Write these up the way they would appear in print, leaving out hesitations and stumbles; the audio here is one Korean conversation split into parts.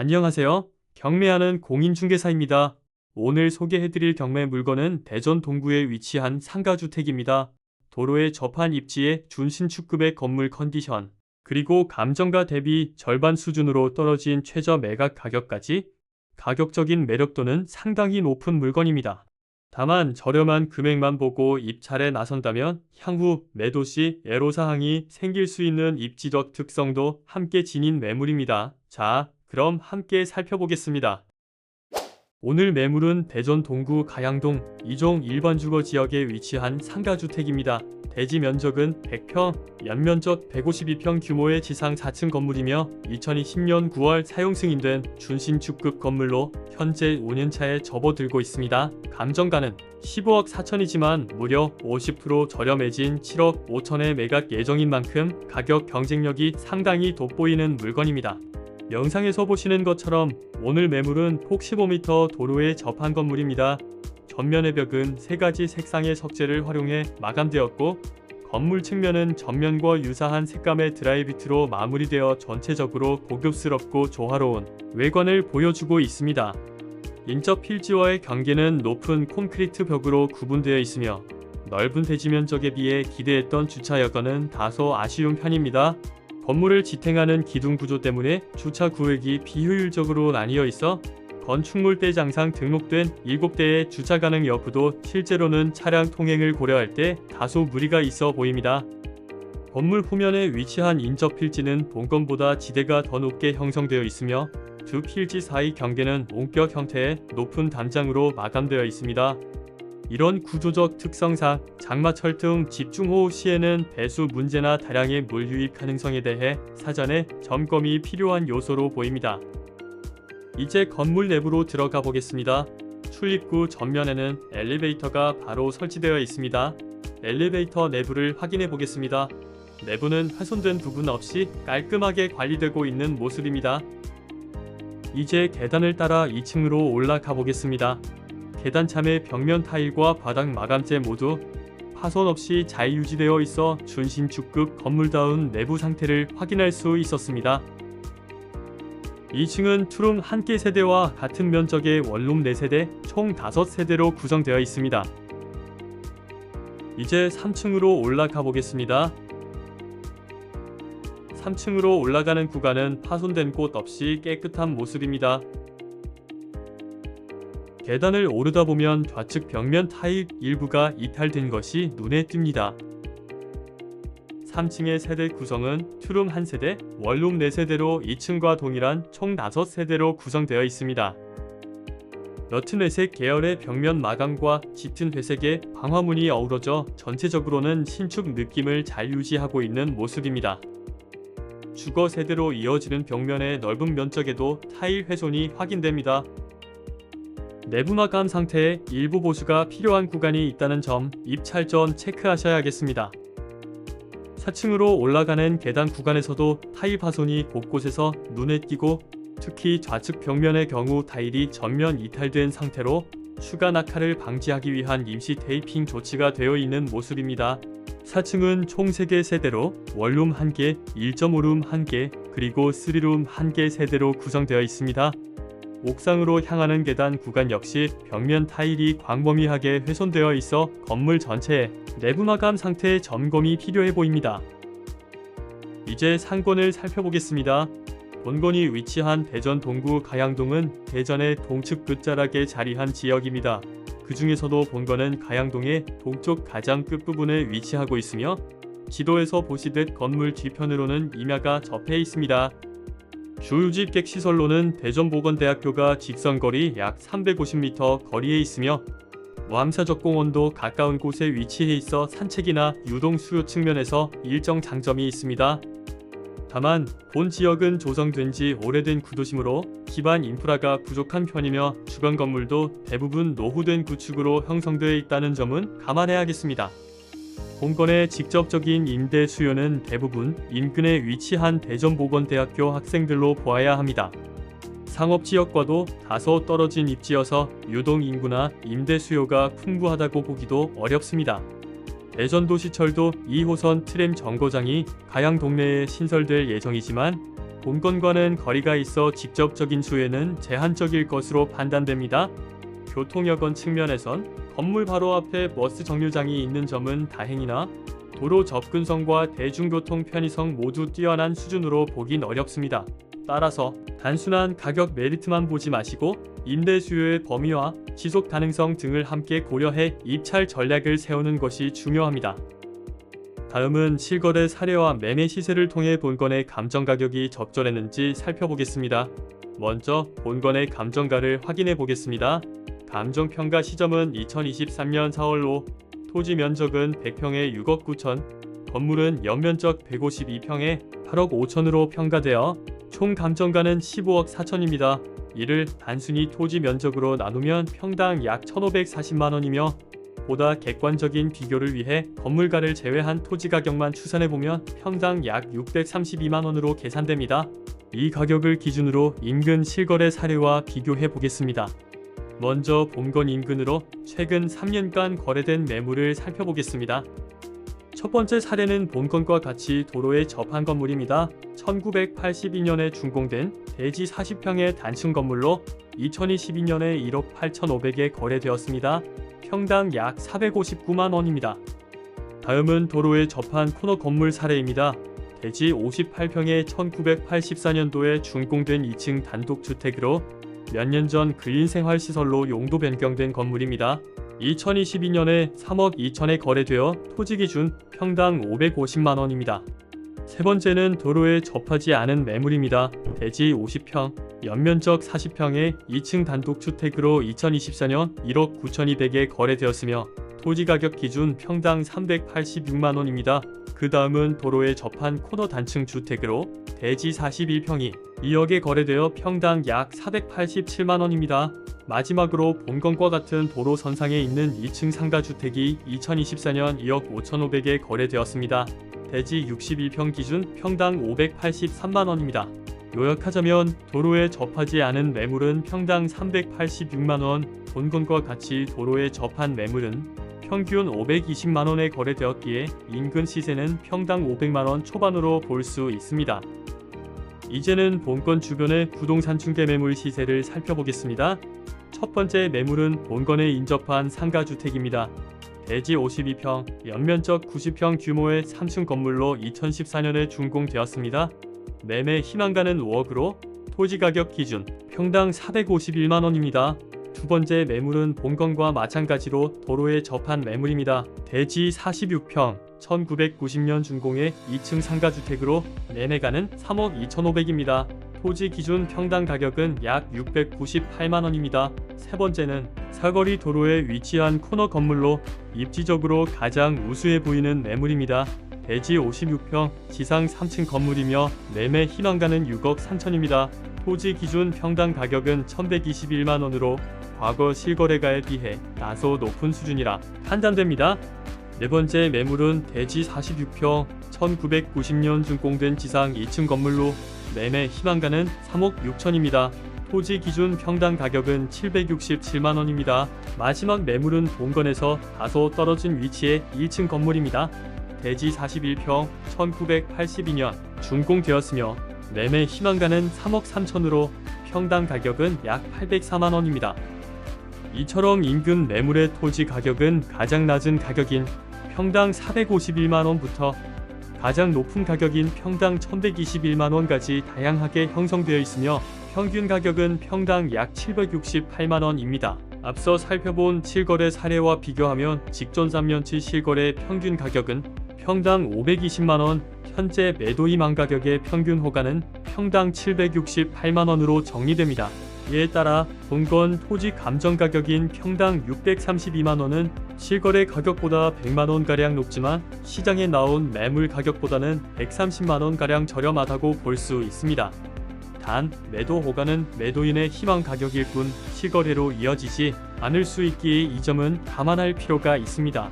안녕하세요. 경매하는 공인중개사입니다. 오늘 소개해드릴 경매 물건은 대전 동구에 위치한 상가주택입니다. 도로에 접한 입지에 준신축급의 건물 컨디션, 그리고 감정가 대비 절반 수준으로 떨어진 최저 매각 가격까지 가격적인 매력도는 상당히 높은 물건입니다. 다만 저렴한 금액만 보고 입찰에 나선다면 향후 매도 시 애로사항이 생길 수 있는 입지적 특성도 함께 지닌 매물입니다. 자, 그럼 함께 살펴보겠습니다. 오늘 매물은 대전 동구 가양동 2종 일반 주거 지역에 위치한 상가주택입니다. 대지 면적은 100평, 연면적 152평 규모의 지상 4층 건물이며 2020년 9월 사용 승인된 준신축급 건물로 현재 5년차에 접어들고 있습니다. 감정가는 15억 4천이지만 무려 50% 저렴해진 7억 5천에 매각 예정인 만큼 가격 경쟁력이 상당히 돋보이는 물건입니다. 영상에서 보시는 것처럼 오늘 매물은 폭 15m 도로에 접한 건물입니다. 전면의 벽은 3가지 색상의 석재를 활용해 마감되었고 건물 측면은 전면과 유사한 색감의 드라이비트로 마무리되어 전체적으로 고급스럽고 조화로운 외관을 보여주고 있습니다. 인접 필지와의 경계는 높은 콘크리트 벽으로 구분되어 있으며 넓은 대지 면적에 비해 기대했던 주차 여건은 다소 아쉬운 편입니다. 건물을 지탱하는 기둥 구조 때문에 주차 구획이 비효율적으로 나뉘어 있어 건축물 대장상 등록된 7대의 주차 가능 여부도 실제로는 차량 통행을 고려할 때 다소 무리가 있어 보입니다. 건물 후면에 위치한 인접 필지는 본건보다 지대가 더 높게 형성되어 있으며 두 필지 사이 경계는 원격 형태의 높은 담장으로 마감되어 있습니다. 이런 구조적 특성상 장마철 등 집중호우 시에는 배수 문제나 다량의 물 유입 가능성에 대해 사전에 점검이 필요한 요소로 보입니다. 이제 건물 내부로 들어가 보겠습니다. 출입구 전면에는 엘리베이터가 바로 설치되어 있습니다. 엘리베이터 내부를 확인해 보겠습니다. 내부는 훼손된 부분 없이 깔끔하게 관리되고 있는 모습입니다. 이제 계단을 따라 2층으로 올라가 보겠습니다. 계단 참의 벽면 타일과 바닥 마감재 모두 파손 없이 잘 유지되어 있어 준신축급 건물다운 내부 상태를 확인할 수 있었습니다. 2층은 투룸 1개 세대와 같은 면적의 원룸 4세대 총 5세대로 구성되어 있습니다. 이제 3층으로 올라가 보겠습니다. 3층으로 올라가는 구간은 파손된 곳 없이 깨끗한 모습입니다. 계단을 오르다 보면 좌측 벽면 타일 일부가 이탈된 것이 눈에 띕니다. 3층의 세대 구성은 투룸 1세대, 원룸 4세대로 2층과 동일한 총 5세대로 구성되어 있습니다. 옅은 회색 계열의 벽면 마감과 짙은 회색의 방화문이 어우러져 전체적으로는 신축 느낌을 잘 유지하고 있는 모습입니다. 주거 세대로 이어지는 벽면의 넓은 면적에도 타일 훼손이 확인됩니다. 내부 마감 상태에 일부 보수가 필요한 구간이 있다는 점 입찰 전 체크하셔야겠습니다. 4층으로 올라가는 계단 구간에서도 타일 파손이 곳곳에서 눈에 띄고 특히 좌측 벽면의 경우 타일이 전면 이탈된 상태로 추가 낙하를 방지하기 위한 임시 테이핑 조치가 되어 있는 모습입니다. 4층은 총 3개 세대로 원룸 1개, 1.5룸 1개, 그리고 3룸 1개 세대로 구성되어 있습니다. 옥상으로 향하는 계단 구간 역시 벽면 타일이 광범위하게 훼손되어 있어 건물 전체의 내부 마감 상태 점검이 필요해 보입니다. 이제 상권을 살펴보겠습니다. 본건이 위치한 대전 동구 가양동은 대전의 동측 끝자락에 자리한 지역입니다. 그 중에서도 본건은 가양동의 동쪽 가장 끝부분에 위치하고 있으며 지도에서 보시듯 건물 뒤편으로는 임야가 접해 있습니다. 주유집객 시설로는 대전보건대학교가 직선거리 약 350m 거리에 있으며 모함사적공원도 가까운 곳에 위치해 있어 산책이나 유동 수요 측면에서 일정 장점이 있습니다. 다만 본 지역은 조성된 지 오래된 구도시므로 기반 인프라가 부족한 편이며 주변 건물도 대부분 노후된 구축으로 형성되어 있다는 점은 감안해야겠습니다. 본건의 직접적인 임대 수요는 대부분 인근에 위치한 대전보건대학교 학생들로 보아야 합니다. 상업지역과도 다소 떨어진 입지여서 유동 인구나 임대 수요가 풍부하다고 보기도 어렵습니다. 대전도시철도 2호선 트램 정거장이 가양 동네에 신설될 예정이지만 본건과는 거리가 있어 직접적인 수혜는 제한적일 것으로 판단됩니다. 교통여건 측면에선 건물 바로 앞에 버스 정류장이 있는 점은 다행이나 도로 접근성과 대중교통 편의성 모두 뛰어난 수준으로 보긴 어렵습니다. 따라서 단순한 가격 메리트만 보지 마시고 임대 수요의 범위와 지속 가능성 등을 함께 고려해 입찰 전략을 세우는 것이 중요합니다. 다음은 실거래 사례와 매매 시세를 통해 본건의 감정가격이 적절했는지 살펴보겠습니다. 먼저 본건의 감정가를 확인해 보겠습니다. 감정평가 시점은 2023년 4월로 토지 면적은 100평에 6억 9천, 건물은 연면적 152평에 8억 5천으로 평가되어 총 감정가는 15억 4천입니다. 이를 단순히 토지 면적으로 나누면 평당 약 1,540만원이며 보다 객관적인 비교를 위해 건물가를 제외한 토지 가격만 추산해보면 평당 약 632만원으로 계산됩니다. 이 가격을 기준으로 인근 실거래 사례와 비교해 보겠습니다. 먼저 본건 인근으로 최근 3년간 거래된 매물을 살펴보겠습니다. 첫 번째 사례는 본건과 같이 도로에 접한 건물입니다. 1982년에 준공된 대지 40평의 단층 건물로 2022년에 1억 8,500에 거래되었습니다. 평당 약 459만원입니다. 다음은 도로에 접한 코너 건물 사례입니다. 대지 58평에 1984년도에 준공된 2층 단독주택으로 몇 년 전 근린생활시설로 용도 변경된 건물입니다. 2022년에 3억 2천에 거래되어 토지 기준 평당 550만원입니다. 세 번째는 도로에 접하지 않은 매물입니다. 대지 50평, 연면적 40평의 2층 단독주택으로 2024년 1억 9,200에 거래되었으며 토지 가격 기준 평당 386만원입니다. 그 다음은 도로에 접한 코너 단층 주택으로 대지 41평이 2억에 거래되어 평당 약 487만원입니다. 마지막으로 본건과 같은 도로 선상에 있는 2층 상가주택이 2024년 2억 5,500에 거래되었습니다. 대지 61평 기준 평당 583만원입니다. 요약하자면 도로에 접하지 않은 매물은 평당 386만원, 본건과 같이 도로에 접한 매물은 평균 520만원에 거래되었기에 인근 시세는 평당 500만원 초반으로 볼 수 있습니다. 이제는 본건 주변의 부동산 중개 매물 시세를 살펴보겠습니다. 첫 번째 매물은 본건에 인접한 상가주택입니다. 대지 52평, 연면적 90평 규모의 3층 건물로 2014년에 준공되었습니다. 매매 희망가는 5억으로 토지 가격 기준 평당 451만원입니다. 두 번째 매물은 본건과 마찬가지로 도로에 접한 매물입니다. 대지 46평, 1990년 준공의 2층 상가주택으로 매매가는 3억 2,500입니다. 토지 기준 평당 가격은 약 698만원입니다. 세 번째는 사거리 도로에 위치한 코너 건물로 입지적으로 가장 우수해 보이는 매물입니다. 대지 56평, 지상 3층 건물이며 매매 희망가는 6억 3천입니다. 토지 기준 평당 가격은 1,121만원으로 과거 실거래가에 비해 다소 높은 수준이라 판단됩니다. 네 번째 매물은 대지 46평, 1990년 준공된 지상 2층 건물로 매매 희망가는 3억 6천입니다. 토지 기준 평당 가격은 767만원입니다. 마지막 매물은 본건에서 다소 떨어진 위치의 1층 건물입니다. 대지 41평, 1982년 준공되었으며 매매 희망가는 3억 3천으로 평당 가격은 약 804만원입니다. 이처럼 인근 매물의 토지 가격은 가장 낮은 가격인 평당 451만원부터 가장 높은 가격인 평당 1121만원까지 다양하게 형성되어 있으며 평균 가격은 평당 약 768만원입니다. 앞서 살펴본 실거래 사례와 비교하면 직전 3년치 실거래 평균 가격은 평당 520만원, 현재 매도 희망 가격의 평균 호가는 평당 768만원으로 정리됩니다. 이에 따라 본건 토지 감정 가격인 평당 632만원은 실거래 가격보다 100만원가량 높지만 시장에 나온 매물 가격보다는 130만원가량 저렴하다고 볼 수 있습니다. 단 매도 호가는 매도인의 희망 가격일 뿐 실거래로 이어지지 않을 수 있기에 이 점은 감안할 필요가 있습니다.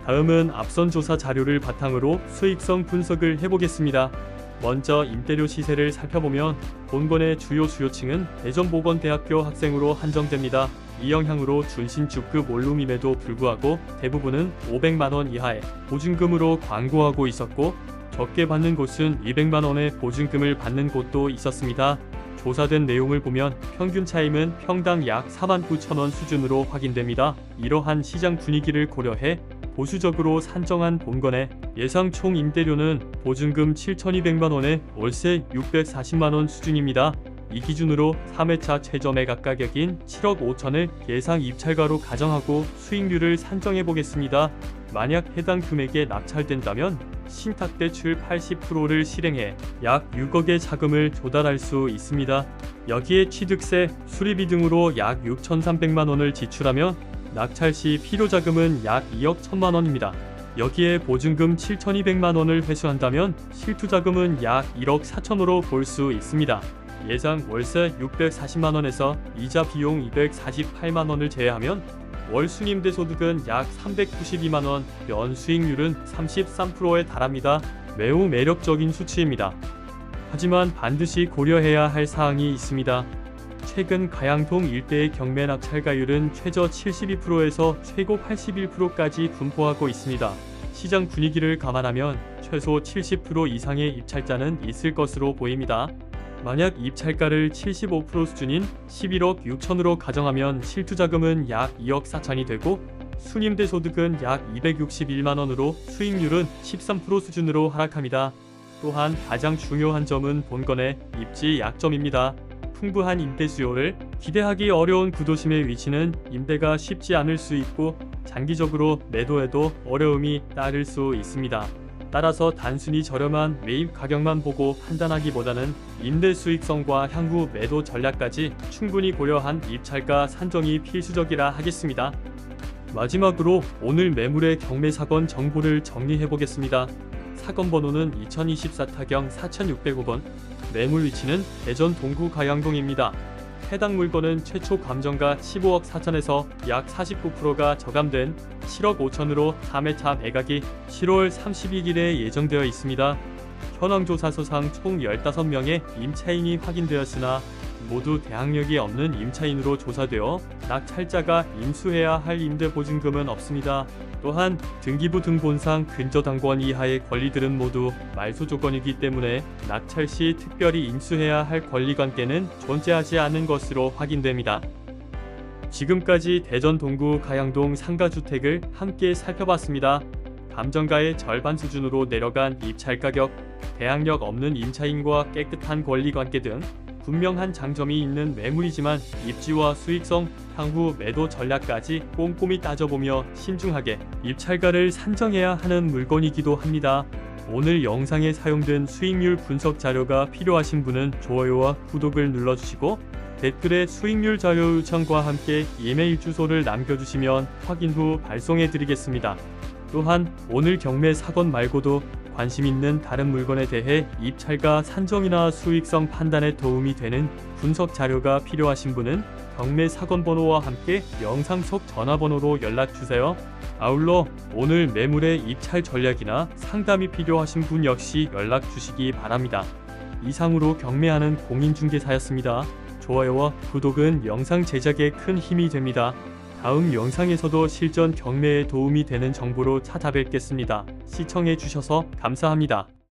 다음은 앞선 조사 자료를 바탕으로 수익성 분석을 해보겠습니다. 먼저 임대료 시세를 살펴보면 본건의 주요 수요층은 대전보건대학교 학생으로 한정됩니다. 이 영향으로 준신축급 원룸임에도 불구하고 대부분은 500만원 이하의 보증금으로 광고하고 있었고 적게 받는 곳은 200만원의 보증금을 받는 곳도 있었습니다. 조사된 내용을 보면 평균 차임은 평당 약 49,000원 수준으로 확인됩니다. 이러한 시장 분위기를 고려해 보수적으로 산정한 본건의 예상 총 임대료는 보증금 7,200만원에 월세 640만원 수준입니다. 이 기준으로 3회차 최저 매각 가격인 7억 5천을 예상 입찰가로 가정하고 수익률을 산정해 보겠습니다. 만약 해당 금액에 낙찰된다면 신탁대출 80%를 실행해 약 6억의 자금을 조달할 수 있습니다. 여기에 취득세, 수리비 등으로 약 6,300만원을 지출하면 낙찰 시 필요자금은 약 2억 1천만원입니다. 여기에 보증금 7,200만원을 회수한다면 실투자금은 약 1억 4천으로 볼 수 있습니다. 예상 월세 640만원에서 이자 비용 248만원을 제외하면 월 순임대소득은 약 392만원, 연수익률은 33%에 달합니다. 매우 매력적인 수치입니다. 하지만 반드시 고려해야 할 사항이 있습니다. 최근 가양동 일대의 경매 낙찰가율은 최저 72%에서 최고 81%까지 분포하고 있습니다. 시장 분위기를 감안하면 최소 70% 이상의 입찰자는 있을 것으로 보입니다. 만약 입찰가를 75% 수준인 11억 6천으로 가정하면 실투자금은 약 2억 4천이 되고 순임대소득은 약 261만원으로 수익률은 13% 수준으로 하락합니다. 또한 가장 중요한 점은 본건의 입지 약점입니다. 풍부한 임대 수요를 기대하기 어려운 구도심의 위치는 임대가 쉽지 않을 수 있고 장기적으로 매도에도 어려움이 따를 수 있습니다. 따라서 단순히 저렴한 매입 가격만 보고 판단하기보다는 임대 수익성과 향후 매도 전략까지 충분히 고려한 입찰가 산정이 필수적이라 하겠습니다. 마지막으로 오늘 매물의 경매 사건 정보를 정리해 보겠습니다. 사건 번호는 2024 타경 4605번, 매물 위치는 대전 동구 가양동입니다. 해당 물건은 최초 감정가 15억 4천에서 약 49%가 저감된 7억 5천으로 3회차 매각이 7월 31일에 예정되어 있습니다. 현황 조사서상 총 15명의 임차인이 확인되었으나 모두 대항력이 없는 임차인으로 조사되어 낙찰자가 인수해야 할 임대보증금은 없습니다. 또한 등기부 등본상 근저당권 이하의 권리들은 모두 말소 조건이기 때문에 낙찰 시 특별히 인수해야 할 권리관계는 존재하지 않는 것으로 확인됩니다. 지금까지 대전 동구 가양동 상가주택을 함께 살펴봤습니다. 감정가의 절반 수준으로 내려간 입찰가격, 대항력 없는 임차인과 깨끗한 권리관계 등 분명한 장점이 있는 매물이지만 입지와 수익성, 향후 매도 전략까지 꼼꼼히 따져보며 신중하게 입찰가를 산정해야 하는 물건이기도 합니다. 오늘 영상에 사용된 수익률 분석 자료가 필요하신 분은 좋아요와 구독을 눌러주시고 댓글에 수익률 자료 요청과 함께 이메일 주소를 남겨주시면 확인 후 발송해드리겠습니다. 또한 오늘 경매 사건 말고도 관심 있는 다른 물건에 대해 입찰가 산정이나 수익성 판단에 도움이 되는 분석 자료가 필요하신 분은 경매 사건 번호와 함께 영상 속 전화번호로 연락주세요. 아울러 오늘 매물의 입찰 전략이나 상담이 필요하신 분 역시 연락주시기 바랍니다. 이상으로 경매하는 공인중개사였습니다. 좋아요와 구독은 영상 제작에 큰 힘이 됩니다. 다음 영상에서도 실전 경매에 도움이 되는 정보로 찾아뵙겠습니다. 시청해주셔서 감사합니다.